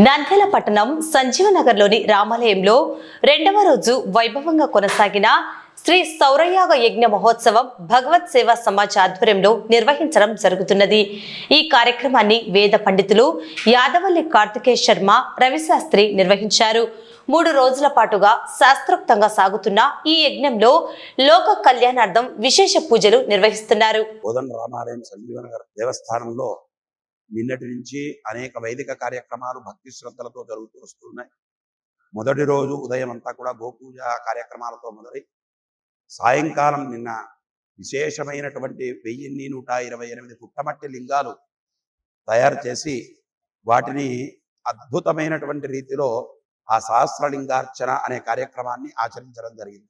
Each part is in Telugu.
నంద్యాల పట్టణం సంజీవనగర్లోని రామాలయంలో రెండవ రోజు వైభవంగా కొనసాగిన శ్రీ సౌరయాగ యజ్ఞ మహోత్సవం భగవత్ సేవా సమాజ్ ఆధ్వర్యంలో నిర్వహించడం జరుగుతున్నది. ఈ కార్యక్రమాన్ని వేద పండితులు యాదవల్లి కార్తికేయ శర్మ, రవిశాస్త్రి నిర్వహించారు. 3 రోజుల పాటుగా శాస్త్రోక్తంగా సాగుతున్న ఈ యజ్ఞంలో లోక కళ్యాణార్థం విశేష పూజలు నిర్వహిస్తున్నారు. రామాలయం సంజీవనగర్ దేవస్థానంలో నిన్నటి నుంచి అనేక వైదిక కార్యక్రమాలు భక్తి శ్రద్ధలతో జరుగుతూ వస్తున్నాయి. మొదటి రోజు ఉదయం అంతా కూడా గోపూజ కార్యక్రమాలతో మొదలై సాయంకాలం నిన్న విశేషమైనటువంటి 1128 పుట్టమట్టి లింగాలు తయారు చేసి వాటిని అద్భుతమైనటువంటి రీతిలో ఆ సహస్రలింగార్చన అనే కార్యక్రమాన్ని ఆచరించడం జరిగింది.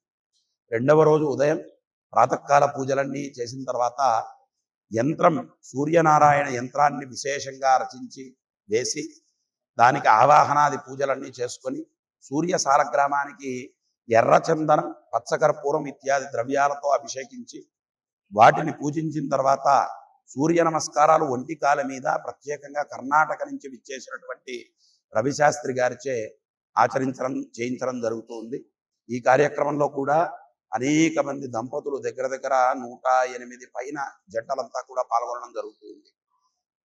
రెండవ రోజు ఉదయం ప్రాతకాల పూజలన్నీ చేసిన తర్వాత యంత్రం సూర్యనారాయణ యంత్రాన్ని విశేషంగా రచించి వేసి దానికి ఆవాహనాది పూజలన్నీ చేసుకొని సూర్య సాలగ్రామానికి ఎర్రచందనం, పచ్చకర్పూరం ఇత్యాది ద్రవ్యాలతో అభిషేకించి వాటిని పూజించిన తర్వాత సూర్య నమస్కారాలు ఒంటికాల మీద ప్రత్యేకంగా కర్ణాటక నుంచి విచ్చేసినటువంటి రవిశాస్త్రి గారిచే చేయించడం జరుగుతుంది. ఈ కార్యక్రమంలో కూడా అనేక మంది దంపతులు దగ్గర 108 పైన జంటలంతా కూడా పాల్గొనడం జరుగుతుంది.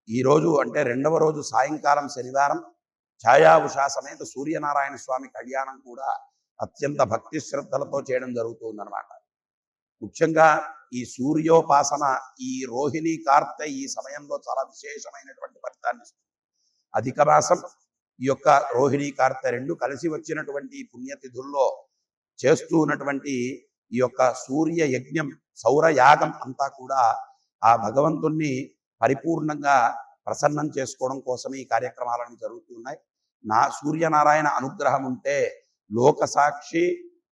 ఈరోజు అంటే రెండవ రోజు సాయంకాలం శనివారం ఛాయాభుషా సమేత సూర్యనారాయణ స్వామి కళ్యాణం కూడా అత్యంత భక్తి శ్రద్ధలతో చేయడం జరుగుతుందన్నమాట. ముఖ్యంగా ఈ సూర్యోపాసన ఈ రోహిణి కార్తె ఈ సమయంలో చాలా విశేషమైనటువంటి ఫలితాన్ని ఇస్తుంది. అధిక మాసం ఈ యొక్క రోహిణి కార్తె రెండు కలిసి వచ్చినటువంటి పుణ్యతిథుల్లో చేస్తూ ఉన్నటువంటి ఈ యొక్క సూర్య యజ్ఞం, సౌరయాగం అంతా కూడా ఆ భగవంతుణ్ణి పరిపూర్ణంగా ప్రసన్నం చేసుకోవడం కోసం ఈ కార్యక్రమాలన్నీ జరుగుతున్నాయి. సూర్యనారాయణ అనుగ్రహం ఉంటే లోక సాక్షి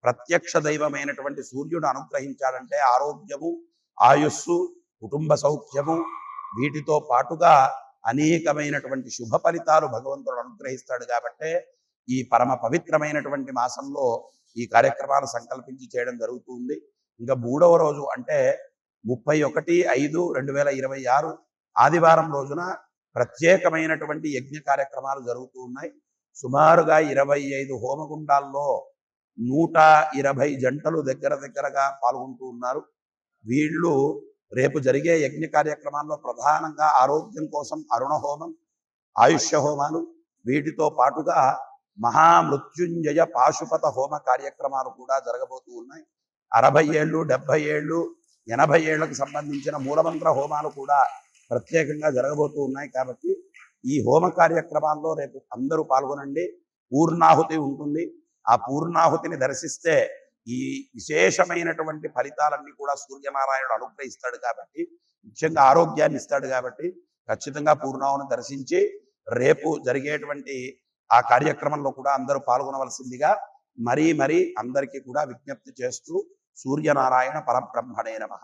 ప్రత్యక్ష దైవమైనటువంటి సూర్యుడు అనుగ్రహించాడంటే ఆరోగ్యము, ఆయుస్సు, కుటుంబ సౌఖ్యము వీటితో పాటుగా అనేకమైనటువంటి శుభ ఫలితాలు భగవంతుడు అనుగ్రహిస్తాడు. కాబట్టే ఈ పరమ పవిత్రమైనటువంటి మాసంలో ఈ కార్యక్రమాలు సంకల్పించి చేయడం జరుగుతుంది. ఇంకా 3వ రోజు అంటే 31/5/2026 ఆదివారం రోజున ప్రత్యేకమైనటువంటి యజ్ఞ కార్యక్రమాలు జరుగుతూ ఉన్నాయి. సుమారుగా 25 హోమగుండాల్లో 120 జంటలు దగ్గరగా పాల్గొంటూ ఉన్నారు. వీళ్ళు రేపు జరిగే యజ్ఞ కార్యక్రమాల్లో ప్రధానంగా ఆరోగ్యం కోసం అరుణ హోమం, ఆయుష్య హోమాలు వీటితో పాటుగా మహామృత్యుంజయ పాశుపత హోమ కార్యక్రమాలు కూడా జరగబోతూ ఉన్నాయి. 60 ఏళ్ళు, 70 ఏళ్ళు, 80 ఏళ్లకు సంబంధించిన మూలమంత్ర హోమాలు కూడా ప్రత్యేకంగా జరగబోతూ ఉన్నాయి. కాబట్టి ఈ హోమ కార్యక్రమాల్లో రేపు అందరూ పాల్గొనండి. పూర్ణాహుతి ఉంటుంది. ఆ పూర్ణాహుతిని దర్శిస్తే ఈ విశేషమైనటువంటి ఫలితాలన్నీ కూడా సూర్యనారాయణుడు అనుగ్రహిస్తాడు. కాబట్టి ముఖ్యంగా ఆరోగ్యాన్ని ఇస్తాడు. కాబట్టి ఖచ్చితంగా పూర్ణాహుని దర్శించి రేపు జరిగేటువంటి ఆ కార్యక్రమంలో కూడా అందరూ పాల్గొనవలసిందిగా మరీ అందరికీ కూడా విజ్ఞప్తి చేస్తూ సూర్యనారాయణ పరబ్రహ్మణే నమః.